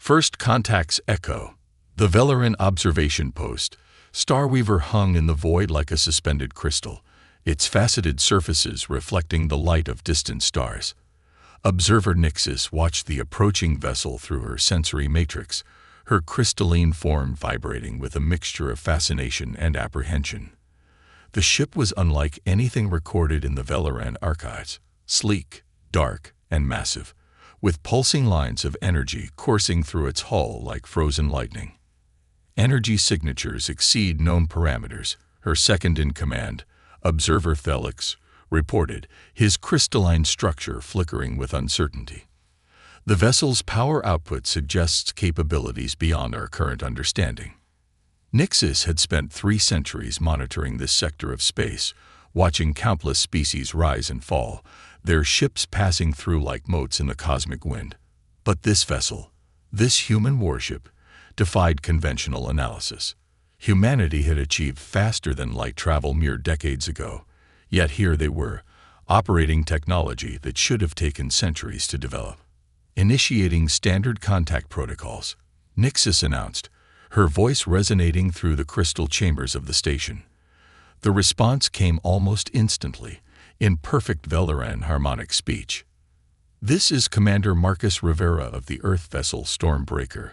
First contacts Echo. The Velaran observation post. Starweaver hung in the void like a suspended crystal, its faceted surfaces reflecting the light of distant stars. Observer Nixis watched the approaching vessel through her sensory matrix, her crystalline form vibrating with a mixture of fascination and apprehension. The ship was unlike anything recorded in the Velaran archives, sleek, dark, and massive, with pulsing lines of energy coursing through its hull like frozen lightning. Energy signatures exceed known parameters. Her second-in-command, Observer Felix, reported, his crystalline structure flickering with uncertainty. The vessel's power output suggests capabilities beyond our current understanding. Nixis had spent 3 centuries monitoring this sector of space, watching countless species rise and fall, their ships passing through like motes in the cosmic wind. But this vessel, this human warship, defied conventional analysis. Humanity had achieved faster-than-light travel mere decades ago, yet here they were, operating technology that should have taken centuries to develop. Initiating standard contact protocols, Nixis announced, her voice resonating through the crystal chambers of the station. The response came almost instantly, in perfect Velaran harmonic speech. "This is Commander Marcus Rivera of the Earth vessel Stormbreaker."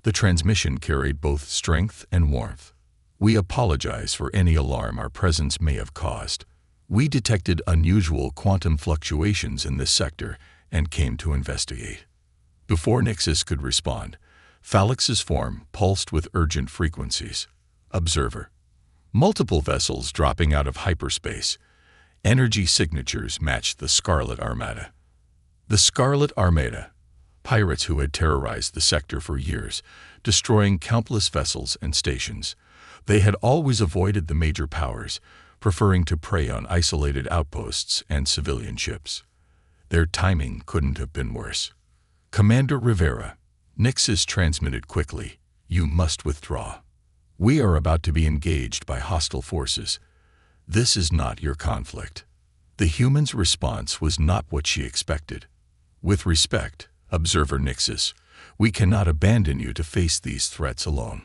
The transmission carried both strength and warmth. "We apologize for any alarm our presence may have caused. We detected unusual quantum fluctuations in this sector and came to investigate." Before Nixis could respond, Felix's form pulsed with urgent frequencies. Observer. Multiple vessels dropping out of hyperspace. Energy signatures matched the Scarlet Armada. The Scarlet Armada. Pirates who had terrorized the sector for years, destroying countless vessels and stations. They had always avoided the major powers, preferring to prey on isolated outposts and civilian ships. Their timing couldn't have been worse. "Commander Rivera," Nixis transmitted quickly, "you must withdraw. We are about to be engaged by hostile forces. This is not your conflict." The human's response was not what she expected. "With respect, Observer Nixis, we cannot abandon you to face these threats alone.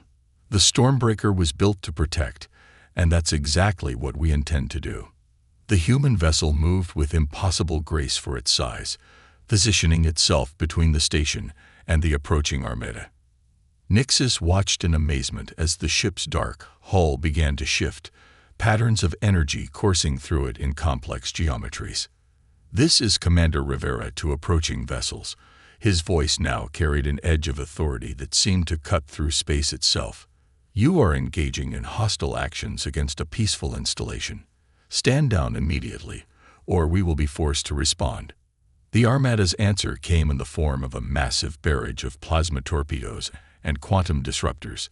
The Stormbreaker was built to protect, and that's exactly what we intend to do." The human vessel moved with impossible grace for its size, positioning itself between the station and the approaching armada. Nixis watched in amazement as the ship's dark hull began to shift, patterns of energy coursing through it in complex geometries. "This is Commander Rivera to approaching vessels." His voice now carried an edge of authority that seemed to cut through space itself. "You are engaging in hostile actions against a peaceful installation. Stand down immediately, or we will be forced to respond." The Armada's answer came in the form of a massive barrage of plasma torpedoes and quantum disruptors,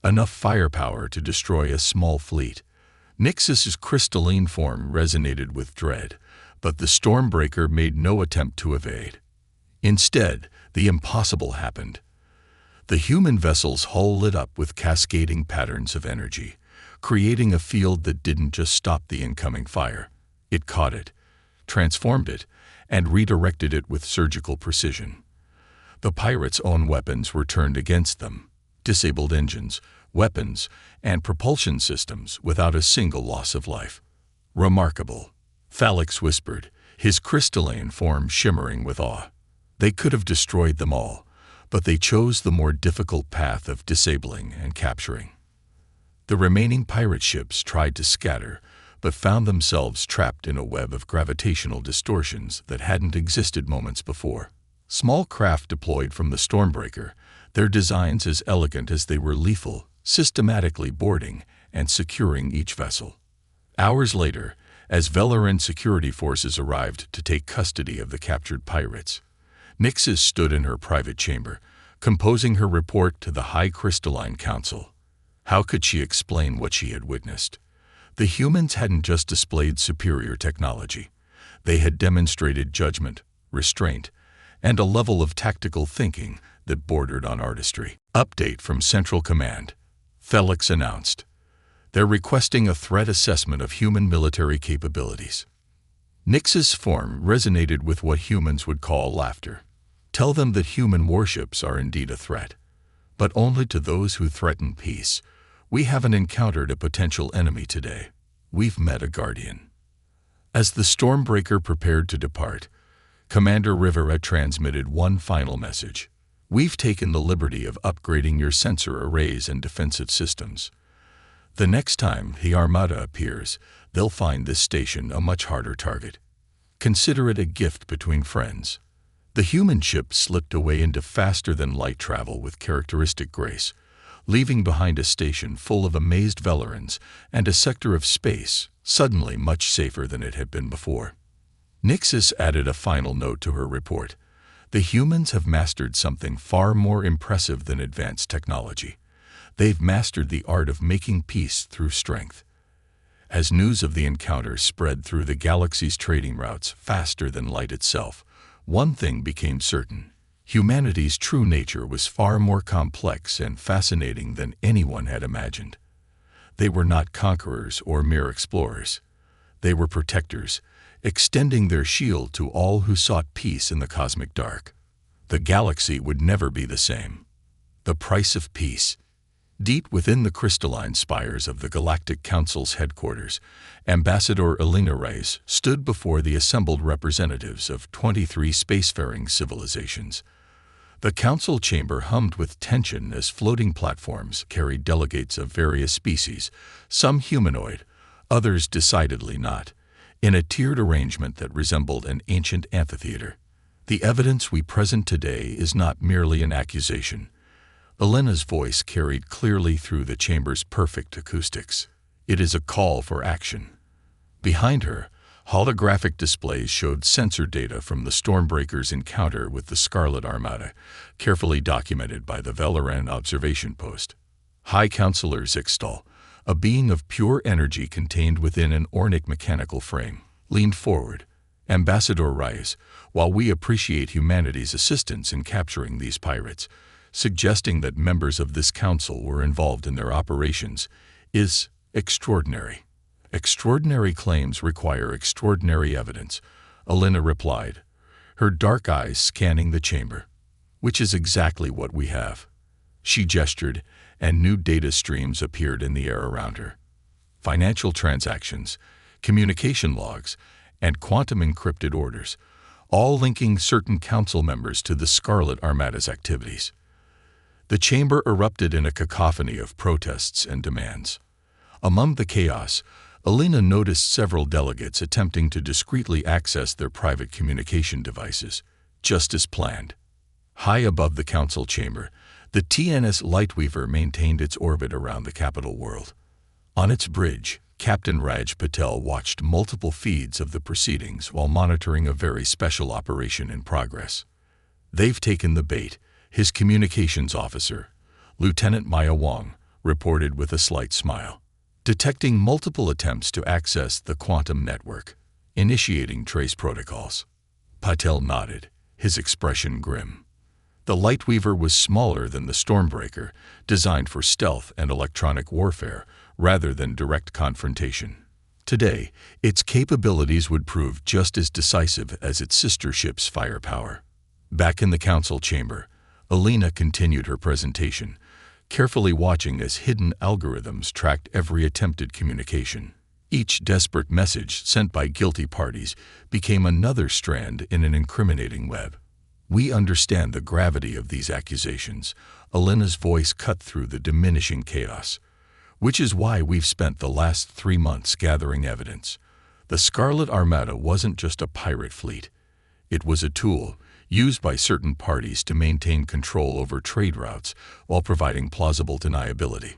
enough firepower to destroy a small fleet. Nixis's crystalline form resonated with dread, but the Stormbreaker made no attempt to evade. Instead, the impossible happened. The human vessel's hull lit up with cascading patterns of energy, creating a field that didn't just stop the incoming fire. It caught it, transformed it, and redirected it with surgical precision. The pirates' own weapons were turned against them, disabled engines, weapons, and propulsion systems without a single loss of life. "Remarkable," Felix whispered, his crystalline form shimmering with awe. "They could have destroyed them all, but they chose the more difficult path of disabling and capturing." The remaining pirate ships tried to scatter, but found themselves trapped in a web of gravitational distortions that hadn't existed moments before. Small craft deployed from the Stormbreaker, their designs as elegant as they were lethal, systematically boarding and securing each vessel. Hours later, as Velaran security forces arrived to take custody of the captured pirates, Nixis stood in her private chamber, composing her report to the High Crystalline Council. How could she explain what she had witnessed? The humans hadn't just displayed superior technology. They had demonstrated judgment, restraint, and a level of tactical thinking that bordered on artistry. "Update from Central Command," Felix announced. "They're requesting a threat assessment of human military capabilities." Nix's form resonated with what humans would call laughter. Tell them that human warships are indeed a threat, but only to those who threaten peace. We haven't encountered a potential enemy today. We've met a guardian." As the Stormbreaker prepared to depart, Commander Rivera transmitted one final message. "We've taken the liberty of upgrading your sensor arrays and defensive systems. The next time the Armada appears, they'll find this station a much harder target. Consider it a gift between friends." The human ship slipped away into faster-than-light travel with characteristic grace, leaving behind a station full of amazed Velerans and a sector of space suddenly much safer than it had been before. Nixis added a final note to her report. "The humans have mastered something far more impressive than advanced technology. They've mastered the art of making peace through strength." As news of the encounter spread through the galaxy's trading routes faster than light itself, one thing became certain. Humanity's true nature was far more complex and fascinating than anyone had imagined. They were not conquerors or mere explorers. They were protectors, extending their shield to all who sought peace in the cosmic dark. The galaxy would never be the same. The price of peace. Deep within the crystalline spires of the Galactic Council's headquarters, Ambassador Elena Reyes stood before the assembled representatives of 23 spacefaring civilizations. The council chamber hummed with tension as floating platforms carried delegates of various species, some humanoid, others decidedly not, in a tiered arrangement that resembled an ancient amphitheater. "The evidence we present today is not merely an accusation." Elena's voice carried clearly through the chamber's perfect acoustics. "It is a call for action." Behind her, holographic displays showed sensor data from the Stormbreaker's encounter with the Scarlet Armada, carefully documented by the Veleran observation post. High Counselor Zixtal, a being of pure energy contained within an ornic mechanical frame, leaned forward. "Ambassador Reyes, while we appreciate humanity's assistance in capturing these pirates, suggesting that members of this council were involved in their operations is extraordinary. Extraordinary claims require extraordinary evidence," Elena replied, her dark eyes scanning the chamber. "Which is exactly what we have." She gestured, and new data streams appeared in the air around her. Financial transactions, communication logs, and quantum-encrypted orders, all linking certain council members to the Scarlet Armada's activities. The chamber erupted in a cacophony of protests and demands. Among the chaos, Elena noticed several delegates attempting to discreetly access their private communication devices, just as planned. High above the council chamber, the TNS Lightweaver maintained its orbit around the capital world. On its bridge, Captain Raj Patel watched multiple feeds of the proceedings while monitoring a very special operation in progress. "They've taken the bait," his communications officer, Lieutenant Maya Wong, reported with a slight smile. "Detecting multiple attempts to access the quantum network, initiating trace protocols." Patel nodded, his expression grim. The Lightweaver was smaller than the Stormbreaker, designed for stealth and electronic warfare rather than direct confrontation. Today, its capabilities would prove just as decisive as its sister ship's firepower. Back in the council chamber, Elena continued her presentation, carefully watching as hidden algorithms tracked every attempted communication. Each desperate message sent by guilty parties became another strand in an incriminating web. "We understand the gravity of these accusations," Elena's voice cut through the diminishing chaos. "Which is why we've spent the last 3 months gathering evidence. The Scarlet Armada wasn't just a pirate fleet. It was a tool used by certain parties to maintain control over trade routes while providing plausible deniability."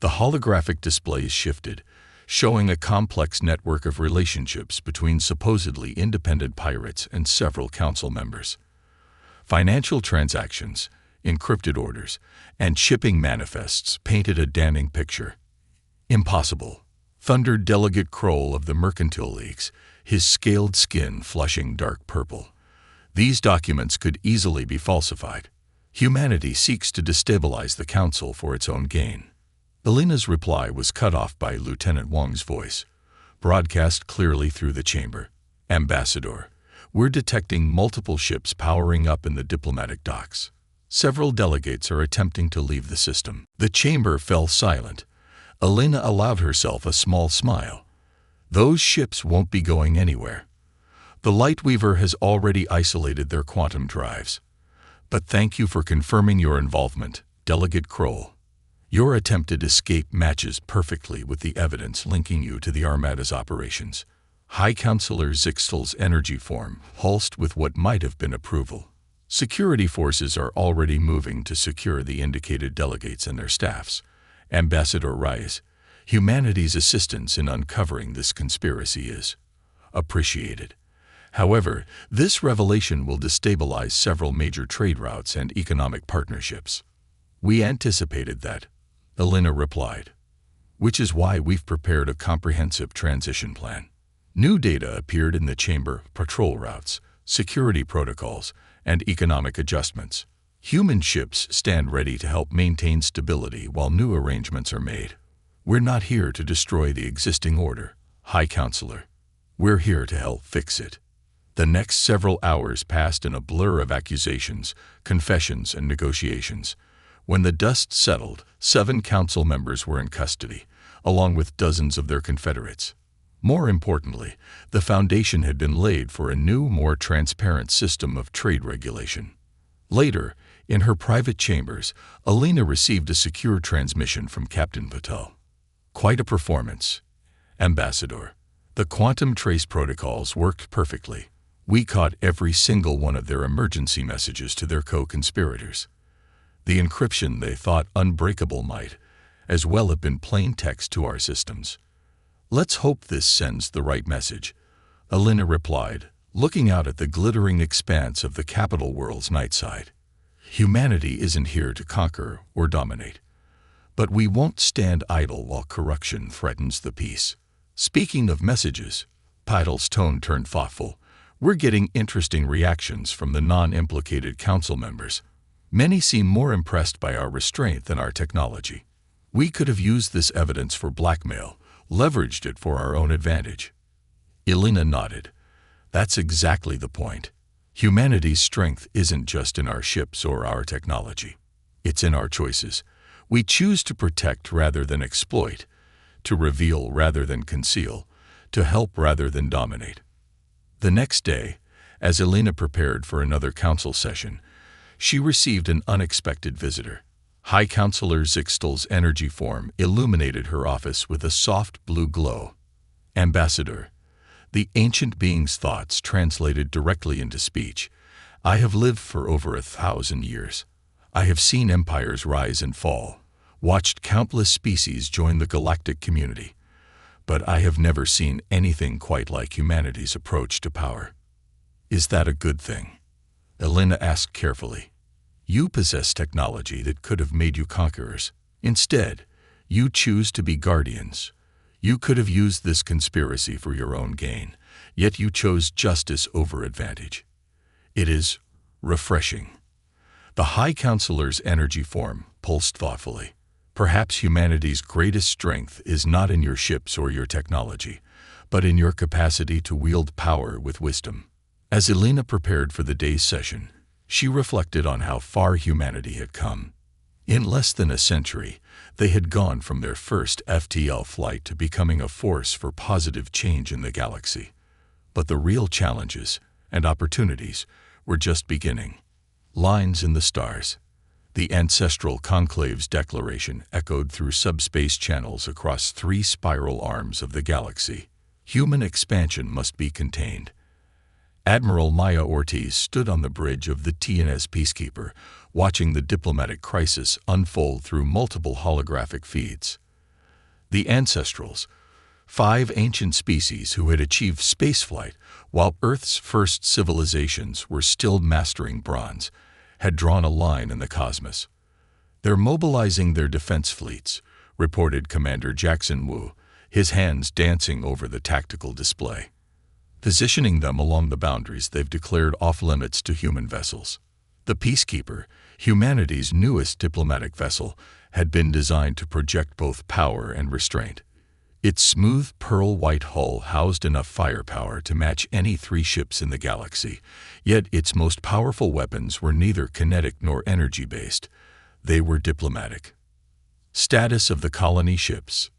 The holographic displays shifted, showing a complex network of relationships between supposedly independent pirates and several council members. Financial transactions, encrypted orders, and shipping manifests painted a damning picture. "Impossible," thundered Delegate Kroll of the Mercantile Leagues, his scaled skin flushing dark purple. "These documents could easily be falsified. Humanity seeks to destabilize the Council for its own gain." Elena's reply was cut off by Lieutenant Wong's voice, broadcast clearly through the chamber. "Ambassador, We're detecting multiple ships powering up in the diplomatic docks. Several delegates are attempting to leave the system. The chamber fell silent. Elena allowed herself a small smile. Those ships won't be going anywhere. The Lightweaver has already isolated their quantum drives. But thank you for confirming your involvement, Delegate Kroll. Your attempted escape matches perfectly with the evidence linking you to the Armada's operations. High Counselor Zixtal's energy form pulsed with what might have been approval. Security forces are already moving to secure the indicated delegates and their staffs. Ambassador Reyes, humanity's assistance in uncovering this conspiracy is appreciated. However, this revelation will destabilize several major trade routes and economic partnerships. We anticipated that, Elena replied, which is why we've prepared a comprehensive transition plan. New data appeared in the chamber: patrol routes, security protocols, and economic adjustments. Human ships stand ready to help maintain stability while new arrangements are made. We're not here to destroy the existing order, High Counselor. We're here to help fix it. The next several hours passed in a blur of accusations, confessions, and negotiations. When the dust settled, 7 council members were in custody, along with dozens of their confederates. More importantly, the foundation had been laid for a new, more transparent system of trade regulation. Later, in her private chambers, Elena received a secure transmission from Captain Patel. Quite a performance, Ambassador. The quantum trace protocols worked perfectly. We caught every single one of their emergency messages to their co-conspirators. The encryption they thought unbreakable might, as well have been plain text to our systems. Let's hope this sends the right message, Elena replied, looking out at the glittering expanse of the capital world's night side. Humanity isn't here to conquer or dominate. But we won't stand idle while corruption threatens the peace. Speaking of messages, Patel's tone turned thoughtful. We're getting interesting reactions from the non-implicated council members. Many seem more impressed by our restraint than our technology. We could have used this evidence for blackmail, leveraged it for our own advantage. Elena nodded. That's exactly the point. Humanity's strength isn't just in our ships or our technology. It's in our choices. We choose to protect rather than exploit, to reveal rather than conceal, to help rather than dominate. The next day, as Elena prepared for another council session, she received an unexpected visitor. High Counselor Zixtal's energy form illuminated her office with a soft blue glow. Ambassador, the ancient being's thoughts translated directly into speech. I have lived for over 1,000 years. I have seen empires rise and fall, watched countless species join the galactic community. But I have never seen anything quite like humanity's approach to power. Is that a good thing? Elena asked carefully. You possess technology that could have made you conquerors. Instead, you choose to be guardians. You could have used this conspiracy for your own gain, yet you chose justice over advantage. It is refreshing. The High Counselor's energy form pulsed thoughtfully. Perhaps humanity's greatest strength is not in your ships or your technology, but in your capacity to wield power with wisdom. As Elena prepared for the day's session, she reflected on how far humanity had come. In less than a century, they had gone from their first FTL flight to becoming a force for positive change in the galaxy. But the real challenges and opportunities were just beginning. Lines in the stars. The ancestral conclave's declaration echoed through subspace channels across 3 spiral arms of the galaxy. Human expansion must be contained. Admiral Maya Ortiz stood on the bridge of the TNS Peacekeeper, watching the diplomatic crisis unfold through multiple holographic feeds. The Ancestrals, 5 ancient species who had achieved spaceflight while Earth's first civilizations were still mastering bronze, had drawn a line in the cosmos. They're mobilizing their defense fleets, reported Commander Jackson Wu, his hands dancing over the tactical display. Positioning them along the boundaries they've declared off-limits to human vessels. The Peacekeeper, humanity's newest diplomatic vessel, had been designed to project both power and restraint. Its smooth pearl-white hull housed enough firepower to match any 3 ships in the galaxy, yet its most powerful weapons were neither kinetic nor energy-based. They were diplomatic. Status of the colony ships?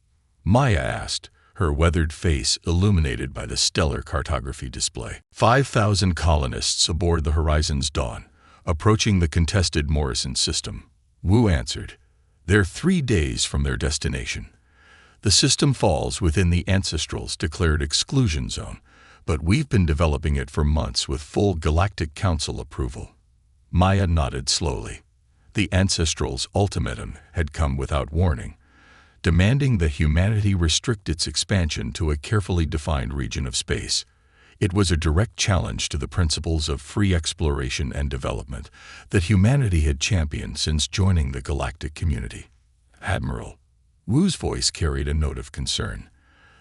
Maya asked, her weathered face illuminated by the stellar cartography display. 5,000 colonists aboard the Horizon's Dawn, approaching the contested Morrison system. Wu answered, "They're 3 days from their destination. The system falls within the Ancestral's declared exclusion zone, but we've been developing it for months with full Galactic Council approval." Maya nodded slowly. The Ancestral's ultimatum had come without warning, demanding that humanity restrict its expansion to a carefully defined region of space. It was a direct challenge to the principles of free exploration and development that humanity had championed since joining the galactic community. "Admiral," Wu's voice carried a note of concern.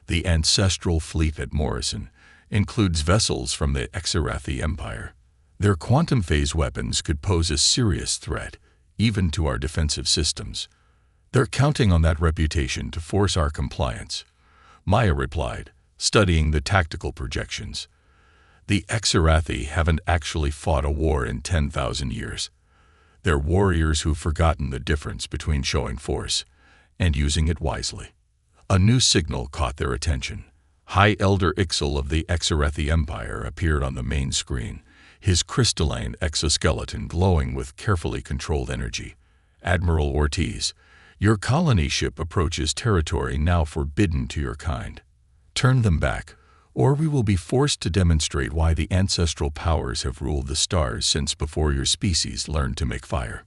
"The ancestral fleet at Morrison includes vessels from the Exarathi Empire. Their quantum phase weapons could pose a serious threat, even to our defensive systems. They're counting on that reputation to force our compliance," Maya replied, studying the tactical projections. "The Exarathi haven't actually fought a war in 10,000 years. They're warriors who've forgotten the difference between showing force and using it wisely." A new signal caught their attention. High Elder Ixal of the Exarathi Empire appeared on the main screen, his crystalline exoskeleton glowing with carefully controlled energy. "Admiral Ortiz, your colony ship approaches territory now forbidden to your kind. Turn them back, or we will be forced to demonstrate why the ancestral powers have ruled the stars since before your species learned to make fire."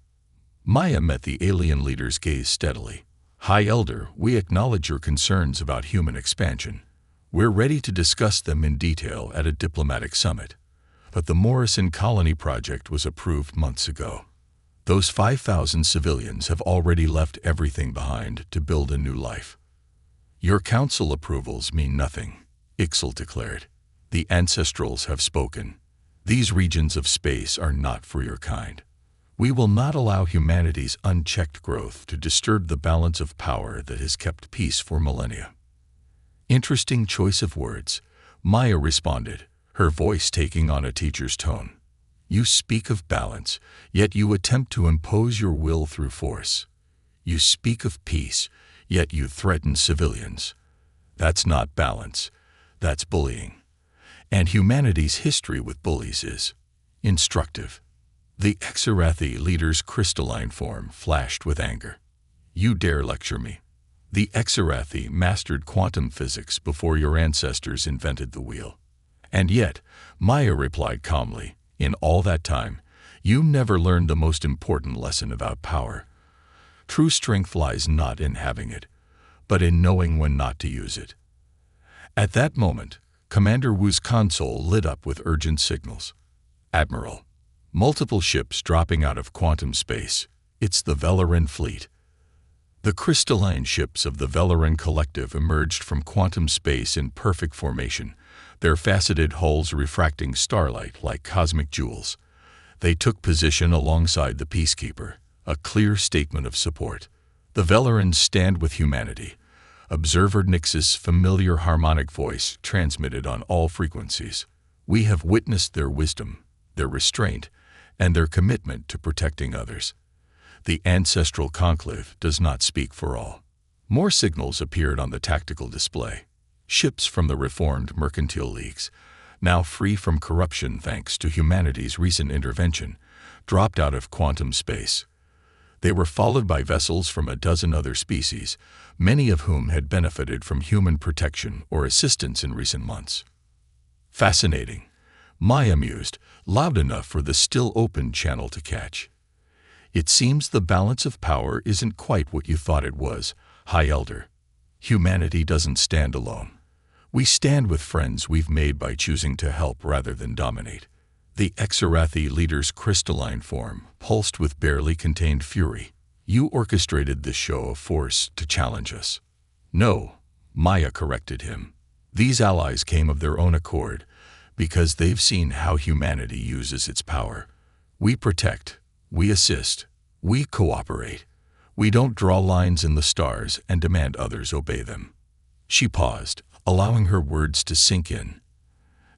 Maya met the alien leader's gaze steadily. "High Elder, we acknowledge your concerns about human expansion. We're ready to discuss them in detail at a diplomatic summit. But the Morrison Colony Project was approved months ago. Those 5,000 civilians have already left everything behind to build a new life. Your council approvals mean nothing," Ixal declared. "The Ancestrals have spoken. These regions of space are not for your kind. We will not allow humanity's unchecked growth to disturb the balance of power that has kept peace for millennia." "Interesting choice of words," Maya responded, her voice taking on a teacher's tone. "You speak of balance, yet you attempt to impose your will through force. You speak of peace, yet you threaten civilians. That's not balance, that's bullying. And humanity's history with bullies is instructive." The Exarathi leader's crystalline form flashed with anger. "You dare lecture me? The Exarathi mastered quantum physics before your ancestors invented the wheel. And yet," Maya replied calmly, "in all that time, you never learned the most important lesson about power. True strength lies not in having it, but in knowing when not to use it." At that moment, Commander Wu's console lit up with urgent signals. "Admiral, multiple ships dropping out of quantum space. It's the Velaran fleet." The crystalline ships of the Velaran Collective emerged from quantum space in perfect formation, their faceted hulls refracting starlight like cosmic jewels. They took position alongside the Peacekeeper, a clear statement of support. "The Velarans stand with humanity." Observer Nix's familiar harmonic voice transmitted on all frequencies. "We have witnessed their wisdom, their restraint, and their commitment to protecting others. The ancestral conclave does not speak for all." More signals appeared on the tactical display. Ships from the reformed mercantile leagues, now free from corruption thanks to humanity's recent intervention, dropped out of quantum space. They were followed by vessels from a dozen other species, many of whom had benefited from human protection or assistance in recent months. "Fascinating," Maya mused, loud enough for the still open channel to catch. "It seems the balance of power isn't quite what you thought it was, High Elder. Humanity doesn't stand alone. We stand with friends we've made by choosing to help rather than dominate." The Exarathi leader's crystalline form pulsed with barely contained fury. "You orchestrated this show of force to challenge us." "No," Maya corrected him. "These allies came of their own accord, because they've seen how humanity uses its power. We protect, we assist, we cooperate. We don't draw lines in the stars and demand others obey them." She paused, allowing her words to sink in.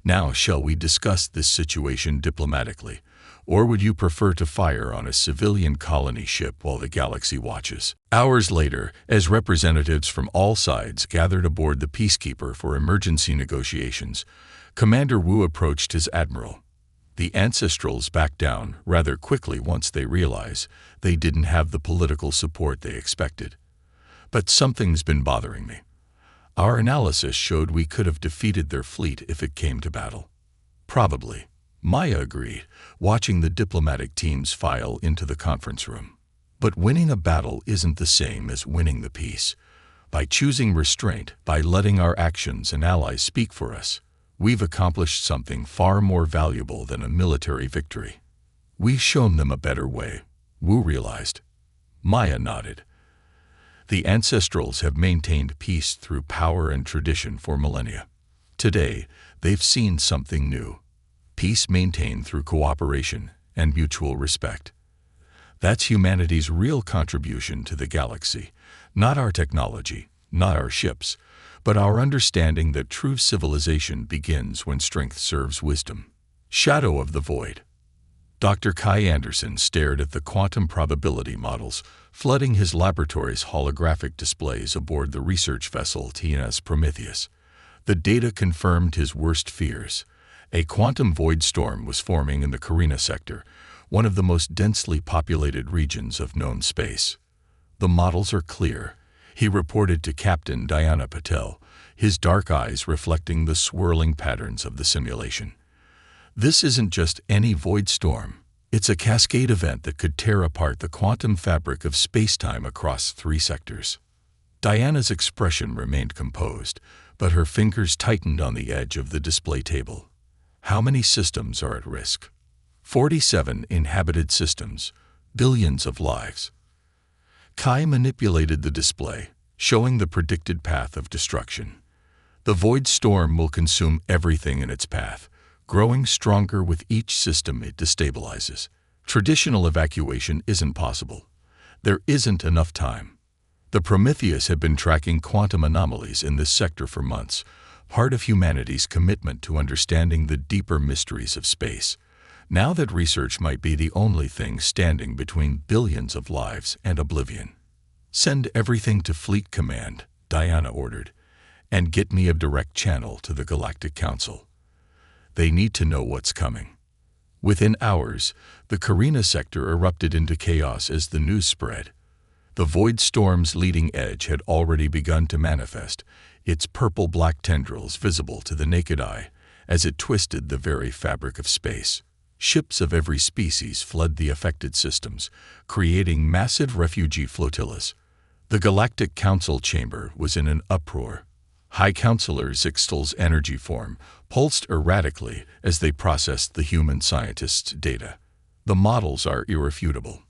Now, shall we discuss this situation diplomatically, or would you prefer to fire on a civilian colony ship while the galaxy watches? Hours later, as representatives from all sides gathered aboard the Peacekeeper for emergency negotiations, Commander Wu approached his admiral. The Ancestrals backed down rather quickly once they realized they didn't have the political support they expected. But something's been bothering me. Our analysis showed we could have defeated their fleet if it came to battle. Probably. Maya agreed, watching the diplomatic teams file into the conference room. But winning a battle isn't the same as winning the peace. By choosing restraint, by letting our actions and allies speak for us, we've accomplished something far more valuable than a military victory. We've shown them a better way, Wu realized. Maya nodded. The Ancestrals have maintained peace through power and tradition for millennia. Today, they've seen something new. Peace maintained through cooperation and mutual respect. That's humanity's real contribution to the galaxy, not our technology, not our ships, but our understanding that true civilization begins when strength serves wisdom. Shadow of the Void. Dr. Kai Anderson stared at the quantum probability models flooding his laboratory's holographic displays aboard the research vessel TNS Prometheus. The data confirmed his worst fears. A quantum void storm was forming in the Carina sector, one of the most densely populated regions of known space. The models are clear, he reported to Captain Diana Patel, his dark eyes reflecting the swirling patterns of the simulation. This isn't just any void storm. It's a cascade event that could tear apart the quantum fabric of space-time across 3 sectors. Diana's expression remained composed, but her fingers tightened on the edge of the display table. How many systems are at risk? 47 inhabited systems, billions of lives. Kai manipulated the display, showing the predicted path of destruction. The void storm will consume everything in its path, growing stronger with each system it destabilizes. Traditional evacuation isn't possible. There isn't enough time. The Prometheus had been tracking quantum anomalies in this sector for months, part of humanity's commitment to understanding the deeper mysteries of space. Now that research might be the only thing standing between billions of lives and oblivion. Send everything to Fleet Command, Diana ordered, and get me a direct channel to the Galactic Council. They need to know what's coming. Within hours, the Carina sector erupted into chaos as the news spread. The void storm's leading edge had already begun to manifest, its purple-black tendrils visible to the naked eye as it twisted the very fabric of space. Ships of every species flooded the affected systems, creating massive refugee flotillas. The Galactic Council chamber was in an uproar. High Counselor Zixtal's energy form pulsed erratically as they processed the human scientists' data. The models are irrefutable.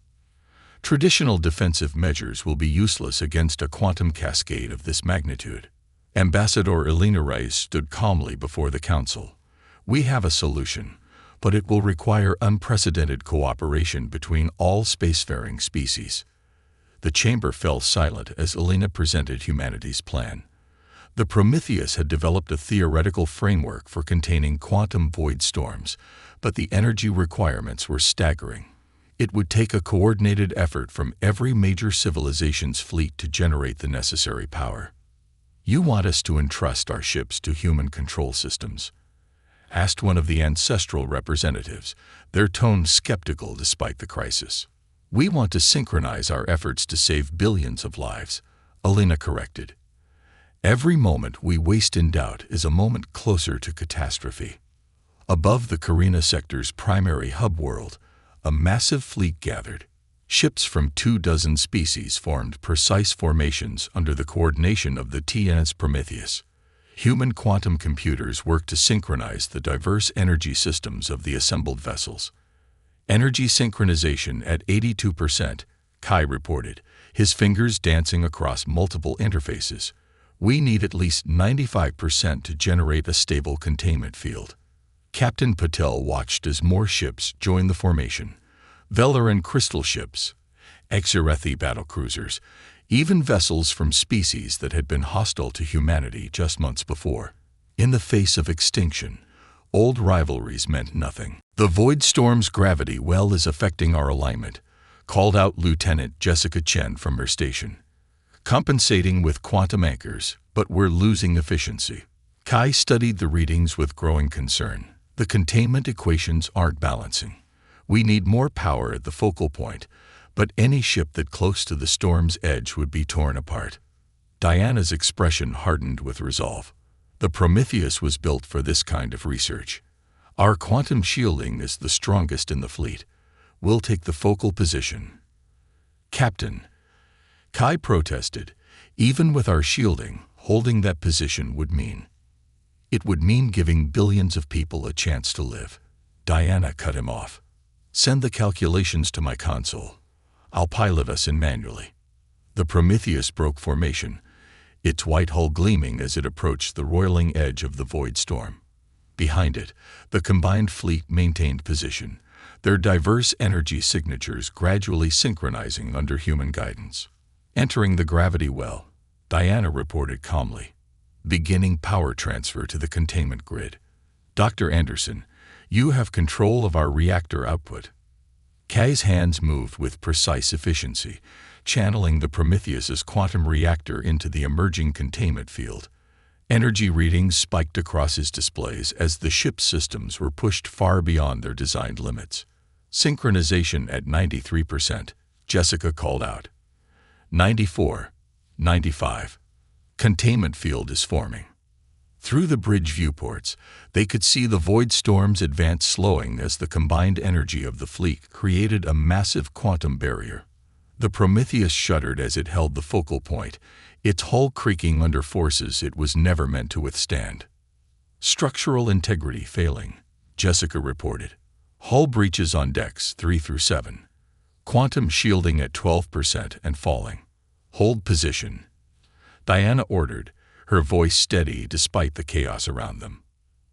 Traditional defensive measures will be useless against a quantum cascade of this magnitude. Ambassador Elena Rice stood calmly before the Council. We have a solution, but it will require unprecedented cooperation between all spacefaring species. The chamber fell silent as Elena presented humanity's plan. The Prometheus had developed a theoretical framework for containing quantum void storms, but the energy requirements were staggering. It would take a coordinated effort from every major civilization's fleet to generate the necessary power. You want us to entrust our ships to human control systems? Asked one of the ancestral representatives, their tone skeptical despite the crisis. We want to synchronize our efforts to save billions of lives, Elena corrected. Every moment we waste in doubt is a moment closer to catastrophe. Above the Carina sector's primary hub world, a massive fleet gathered. Ships from 24 species formed precise formations under the coordination of the TNS Prometheus. Human quantum computers worked to synchronize the diverse energy systems of the assembled vessels. Energy synchronization at 82%, Kai reported, his fingers dancing across multiple interfaces. We need at least 95% to generate a stable containment field. Captain Patel watched as more ships joined the formation. Velar and Crystal ships, Exerethi battlecruisers, even vessels from species that had been hostile to humanity just months before. In the face of extinction, old rivalries meant nothing. "The Void Storm's gravity well is affecting our alignment," called out Lieutenant Jessica Chen from her station. "Compensating with quantum anchors, but we're losing efficiency." Kai studied the readings with growing concern. "The containment equations aren't balancing. We need more power at the focal point, but any ship that close to the storm's edge would be torn apart." Diana's expression hardened with resolve. "The Prometheus was built for this kind of research. Our quantum shielding is the strongest in the fleet. We'll take the focal position." "Captain," Kai protested, "even with our shielding, holding that position would mean giving billions of people a chance to live." Diana cut him off. "Send the calculations to my console. I'll pilot us in manually." The Prometheus broke formation, its white hull gleaming as it approached the roiling edge of the void storm. Behind it, the combined fleet maintained position, their diverse energy signatures gradually synchronizing under human guidance. Entering the gravity well, Diana reported calmly, "Beginning power transfer to the containment grid. Dr. Anderson, you have control of our reactor output." Kai's hands moved with precise efficiency, channeling the Prometheus's quantum reactor into the emerging containment field. Energy readings spiked across his displays as the ship's systems were pushed far beyond their designed limits. "Synchronization at 93%, Jessica called out. 94, 95. Containment field is forming." Through the bridge viewports, they could see the void storm's advance slowing as the combined energy of the fleet created a massive quantum barrier. The Prometheus shuddered as it held the focal point, its hull creaking under forces it was never meant to withstand. "Structural integrity failing," Jessica reported. "Hull breaches on decks 3 through 7. Quantum shielding at 12% and falling. Hold position." Diana ordered, her voice steady despite the chaos around them.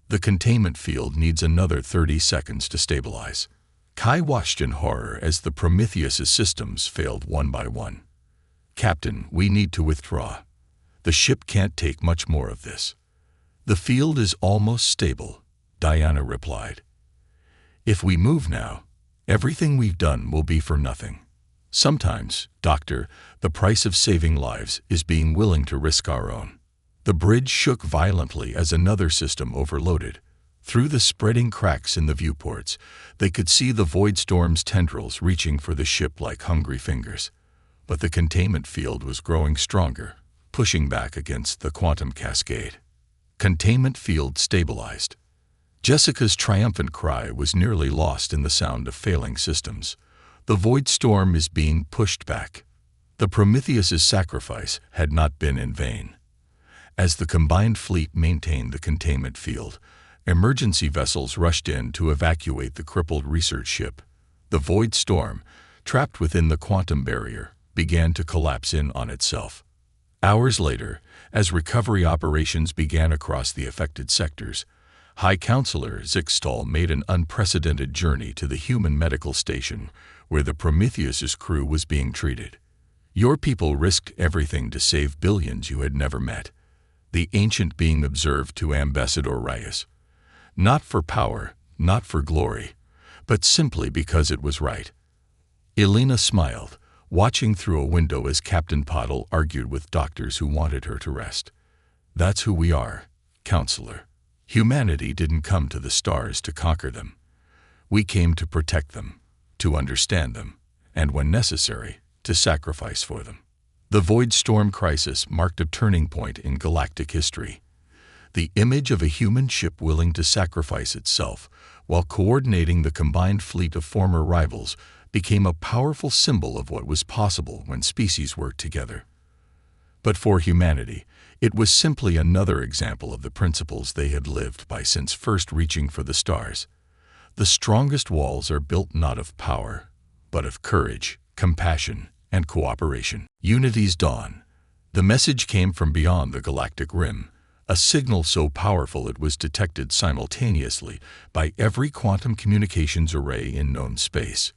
"The containment field needs another 30 seconds to stabilize." Kai watched in horror as the Prometheus's systems failed one by one. "Captain, we need to withdraw. The ship can't take much more of this." "The field is almost stable," Diana replied. "If we move now, everything we've done will be for nothing." "Sometimes, Doctor, the price of saving lives is being willing to risk our own." The bridge shook violently as another system overloaded. Through the spreading cracks in the viewports, they could see the void storm's tendrils reaching for the ship like hungry fingers. But the containment field was growing stronger, pushing back against the quantum cascade. Containment field stabilized. Jessica's triumphant cry was nearly lost in the sound of failing systems. "The void storm is being pushed back." The Prometheus's sacrifice had not been in vain. As the combined fleet maintained the containment field, emergency vessels rushed in to evacuate the crippled research ship. The void storm, trapped within the quantum barrier, began to collapse in on itself. Hours later, as recovery operations began across the affected sectors, High Counselor Zixtal made an unprecedented journey to the human medical station where the Prometheus's crew was being treated. "Your people risked everything to save billions you had never met," the ancient being observed to Ambassador Reyes. "Not for power, not for glory, but simply because it was right." Elena smiled, watching through a window as Captain Pottle argued with doctors who wanted her to rest. "That's who we are, Counselor. Humanity didn't come to the stars to conquer them. We came to protect them, to understand them, and when necessary, to sacrifice for them." The Void Storm crisis marked a turning point in galactic history. The image of a human ship willing to sacrifice itself while coordinating the combined fleet of former rivals became a powerful symbol of what was possible when species worked together. But for humanity, it was simply another example of the principles they had lived by since first reaching for the stars. The strongest walls are built not of power, but of courage, compassion, and cooperation. Unity's dawn. The message came from beyond the galactic rim, a signal so powerful it was detected simultaneously by every quantum communications array in known space.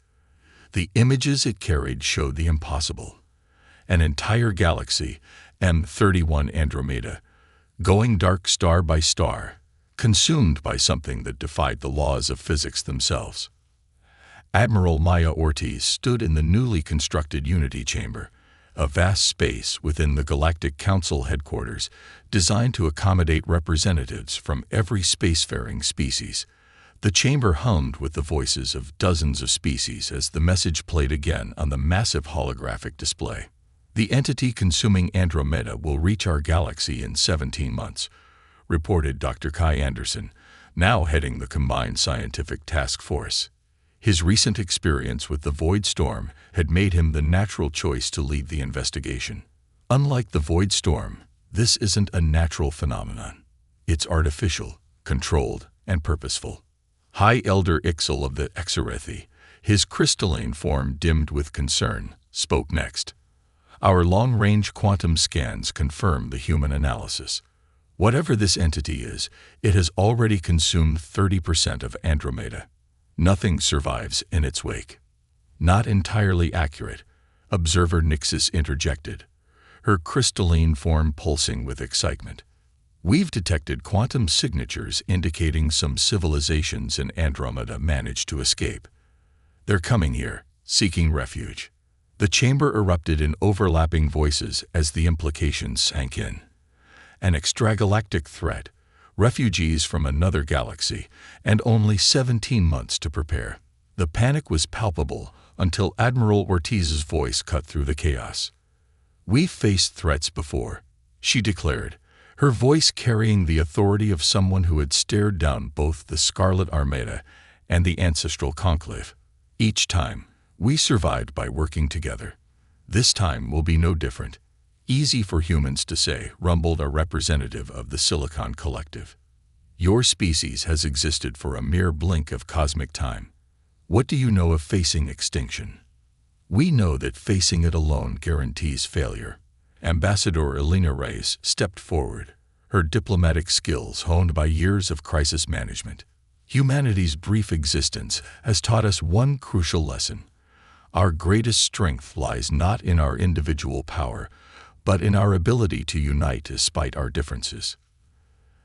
The images it carried showed the impossible. An entire galaxy, M31 Andromeda, going dark star by star, consumed by something that defied the laws of physics themselves. Admiral Maya Ortiz stood in the newly constructed Unity Chamber, a vast space within the Galactic Council headquarters designed to accommodate representatives from every spacefaring species. The chamber hummed with the voices of dozens of species as the message played again on the massive holographic display. The entity consuming Andromeda will reach our galaxy in 17 months, reported Dr. Kai Anderson, now heading the Combined Scientific Task Force. His recent experience with the Void Storm had made him the natural choice to lead the investigation. Unlike the Void Storm, this isn't a natural phenomenon. It's artificial, controlled, and purposeful. High Elder Ixel of the Exorethi, his crystalline form dimmed with concern, spoke next. Our long-range quantum scans confirm the human analysis. Whatever this entity is, it has already consumed 30% of Andromeda. Nothing survives in its wake. Not entirely accurate, observer Nixis interjected, her crystalline form pulsing with excitement. We've detected quantum signatures indicating some civilizations in Andromeda managed to escape. They're coming here, seeking refuge. The chamber erupted in overlapping voices as the implications sank in. An extragalactic threat, refugees from another galaxy, and only 17 months to prepare. The panic was palpable until Admiral Ortiz's voice cut through the chaos. We've faced threats before, she declared, her voice carrying the authority of someone who had stared down both the Scarlet Armada and the Ancestral Conclave. Each time, we survived by working together. This time will be no different. Easy for humans to say, rumbled a representative of the Silicon Collective. Your species has existed for a mere blink of cosmic time. What do you know of facing extinction? We know that facing it alone guarantees failure. Ambassador Elena Reyes stepped forward, her diplomatic skills honed by years of crisis management. Humanity's brief existence has taught us one crucial lesson. Our greatest strength lies not in our individual power, but in our ability to unite despite our differences.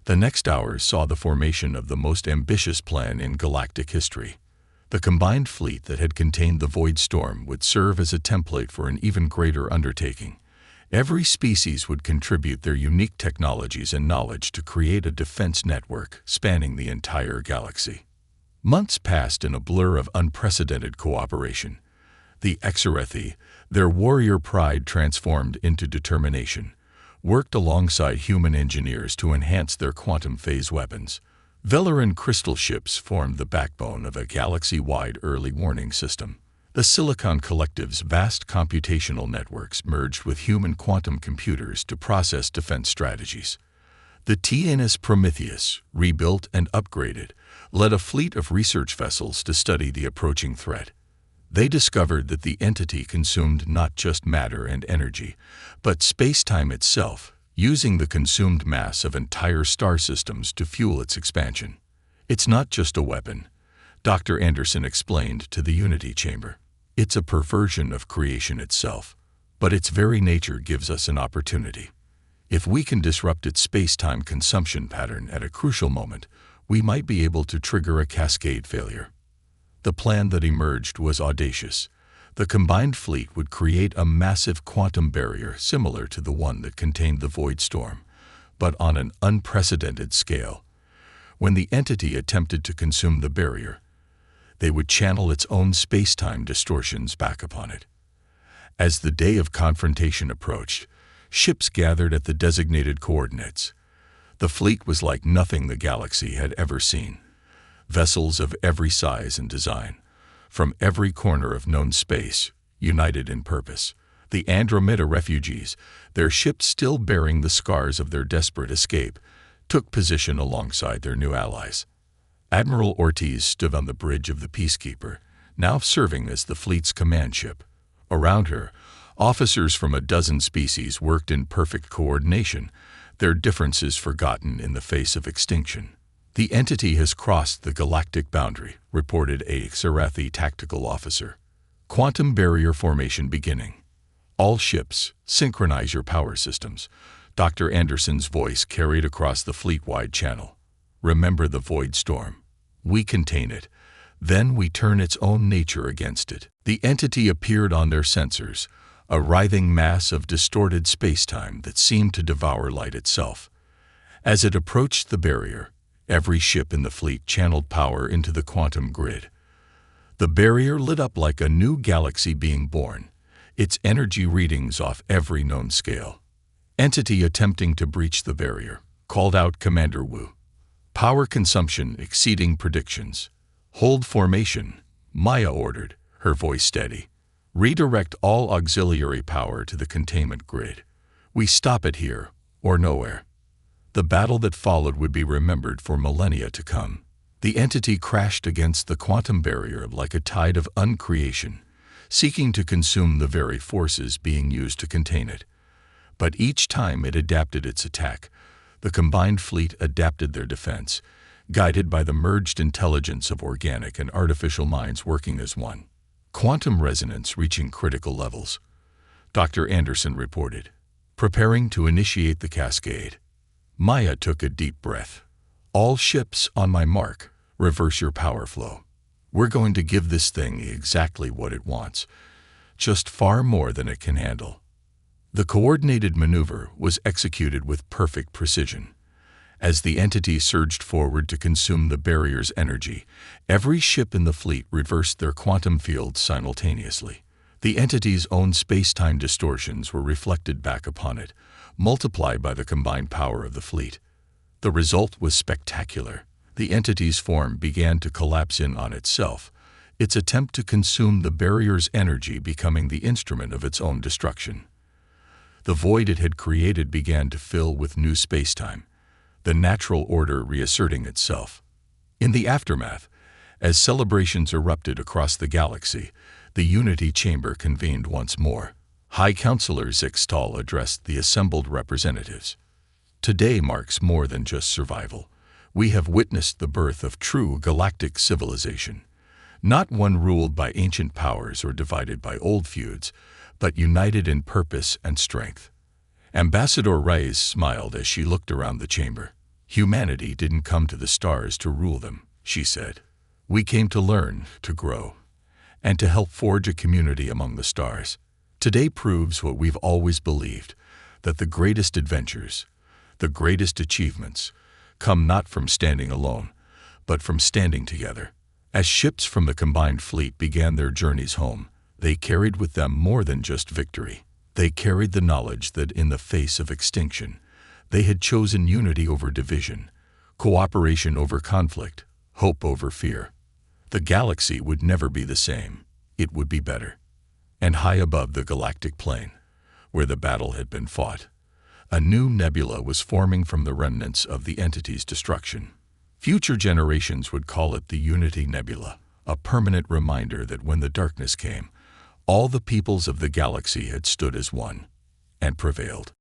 The next hours saw the formation of the most ambitious plan in galactic history. The combined fleet that had contained the Void Storm would serve as a template for an even greater undertaking. Every species would contribute their unique technologies and knowledge to create a defense network spanning the entire galaxy. Months passed in a blur of unprecedented cooperation. The Exorethi, their warrior pride transformed into determination, worked alongside human engineers to enhance their quantum phase weapons. Velaran crystal ships formed the backbone of a galaxy-wide early warning system. The Silicon Collective's vast computational networks merged with human quantum computers to process defense strategies. The TNS Prometheus, rebuilt and upgraded, led a fleet of research vessels to study the approaching threat. They discovered that the entity consumed not just matter and energy, but space-time itself, using the consumed mass of entire star systems to fuel its expansion. It's not just a weapon, Dr. Anderson explained to the Unity Chamber. It's a perversion of creation itself, but its very nature gives us an opportunity. If we can disrupt its space-time consumption pattern at a crucial moment, we might be able to trigger a cascade failure. The plan that emerged was audacious. The combined fleet would create a massive quantum barrier similar to the one that contained the Void Storm, but on an unprecedented scale. When the entity attempted to consume the barrier, they would channel its own space-time distortions back upon it. As the day of confrontation approached, ships gathered at the designated coordinates. The fleet was like nothing the galaxy had ever seen. Vessels of every size and design, from every corner of known space, united in purpose. The Andromeda refugees, their ships still bearing the scars of their desperate escape, took position alongside their new allies. Admiral Ortiz stood on the bridge of the Peacekeeper, now serving as the fleet's command ship. Around her, officers from a dozen species worked in perfect coordination, their differences forgotten in the face of extinction. The entity has crossed the galactic boundary, reported a Xerathi tactical officer. Quantum barrier formation beginning. All ships, synchronize your power systems. Dr. Anderson's voice carried across the fleet-wide channel. Remember the void storm. We contain it. Then we turn its own nature against it. The entity appeared on their sensors, a writhing mass of distorted space-time that seemed to devour light itself. As it approached the barrier, every ship in the fleet channeled power into the quantum grid. The barrier lit up like a new galaxy being born, its energy readings off every known scale. Entity attempting to breach the barrier, called out Commander Wu. Power consumption exceeding predictions. Hold formation, Maya ordered, her voice steady. Redirect all auxiliary power to the containment grid. We stop it here, or nowhere. The battle that followed would be remembered for millennia to come. The entity crashed against the quantum barrier like a tide of uncreation, seeking to consume the very forces being used to contain it. But each time it adapted its attack, the combined fleet adapted their defense, guided by the merged intelligence of organic and artificial minds working as one. Quantum resonance reaching critical levels. Dr. Anderson reported, preparing to initiate the cascade. Maya took a deep breath. All ships on my mark, reverse your power flow. We're going to give this thing exactly what it wants, just far more than it can handle. The coordinated maneuver was executed with perfect precision. As the entity surged forward to consume the barrier's energy, every ship in the fleet reversed their quantum fields simultaneously. The entity's own space-time distortions were reflected back upon it, multiplied by the combined power of the fleet. The result was spectacular. The entity's form began to collapse in on itself, its attempt to consume the barrier's energy becoming the instrument of its own destruction. The void it had created began to fill with new space-time, the natural order reasserting itself. In the aftermath, as celebrations erupted across the galaxy, the Unity Chamber convened once more. High Counselor Zixtal addressed the assembled representatives. Today marks more than just survival. We have witnessed the birth of true galactic civilization, not one ruled by ancient powers or divided by old feuds, but united in purpose and strength. Ambassador Reyes smiled as she looked around the chamber. Humanity didn't come to the stars to rule them, she said. We came to learn, to grow, and to help forge a community among the stars. Today proves what we've always believed, that the greatest adventures, the greatest achievements, come not from standing alone, but from standing together. As ships from the combined fleet began their journeys home, they carried with them more than just victory. They carried the knowledge that in the face of extinction, they had chosen unity over division, cooperation over conflict, hope over fear. The galaxy would never be the same. It would be better. And high above the galactic plane, where the battle had been fought, a new nebula was forming from the remnants of the entity's destruction. Future generations would call it the Unity Nebula, a permanent reminder that when the darkness came, all the peoples of the galaxy had stood as one and prevailed.